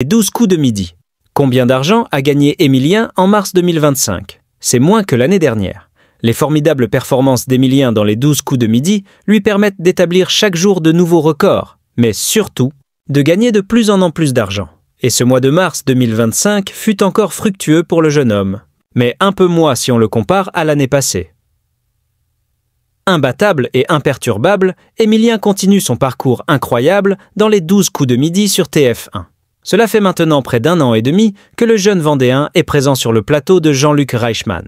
Les 12 coups de midi. Combien d'argent a gagné Emilien en mars 2025? C'est moins que l'année dernière. Les formidables performances d'Emilien dans les 12 coups de midi lui permettent d'établir chaque jour de nouveaux records, mais surtout de gagner de plus en plus d'argent. Et ce mois de mars 2025 fut encore fructueux pour le jeune homme, mais un peu moins si on le compare à l'année passée. Imbattable et imperturbable, Emilien continue son parcours incroyable dans les 12 coups de midi sur TF1. Cela fait maintenant près d'1 an et demi que le jeune Vendéen est présent sur le plateau de Jean-Luc Reichmann.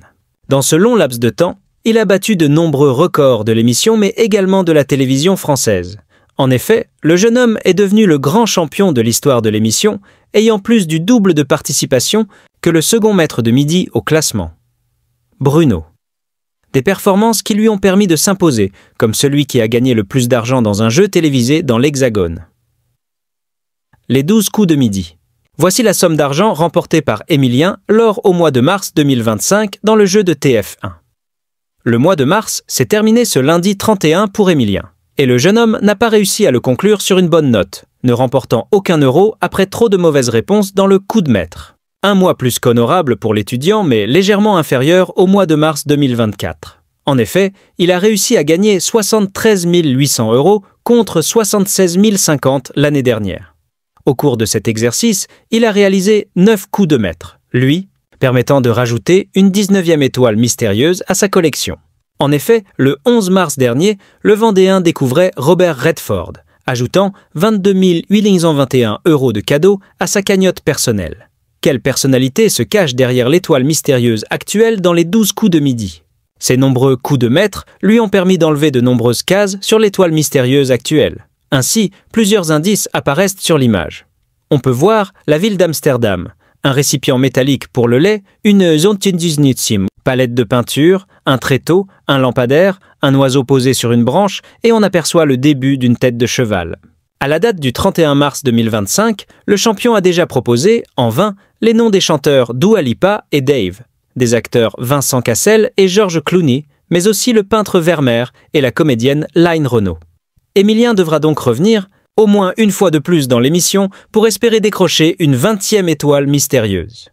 Dans ce long laps de temps, il a battu de nombreux records de l'émission mais également de la télévision française. En effet, le jeune homme est devenu le grand champion de l'histoire de l'émission, ayant plus du double de participation que le second maître de midi au classement. Bruno. Des performances qui lui ont permis de s'imposer, comme celui qui a gagné le plus d'argent dans un jeu télévisé dans l'Hexagone. Les 12 coups de midi. Voici la somme d'argent remportée par Emilien lors au mois de mars 2025 dans le jeu de TF1. Le mois de mars s'est terminé ce lundi 31 pour Emilien. Et le jeune homme n'a pas réussi à le conclure sur une bonne note, ne remportant aucun euro après trop de mauvaises réponses dans le coup de maître. Un mois plus qu'honorable pour l'étudiant, mais légèrement inférieur au mois de mars 2024. En effet, il a réussi à gagner 73 800 € contre 76 050 l'année dernière. Au cours de cet exercice, il a réalisé 9 coups de maître, lui, permettant de rajouter une 19e étoile mystérieuse à sa collection. En effet, le 11 mars dernier, le Vendéen découvrait Robert Redford, ajoutant 22 821 € de cadeaux à sa cagnotte personnelle. Quelle personnalité se cache derrière l'étoile mystérieuse actuelle dans les 12 coups de midi? Ces nombreux coups de maître lui ont permis d'enlever de nombreuses cases sur l'étoile mystérieuse actuelle. Ainsi, plusieurs indices apparaissent sur l'image. On peut voir la ville d'Amsterdam, un récipient métallique pour le lait, une Zontjensnutzim, palette de peinture, un tréteau, un lampadaire, un oiseau posé sur une branche et on aperçoit le début d'une tête de cheval. À la date du 31 mars 2025, le champion a déjà proposé, en vain, les noms des chanteurs Dua Lipa et Dave, des acteurs Vincent Cassel et George Clooney, mais aussi le peintre Vermeer et la comédienne Line Renaud. Emilien devra donc revenir, au moins une fois de plus dans l'émission, pour espérer décrocher une 20e étoile mystérieuse.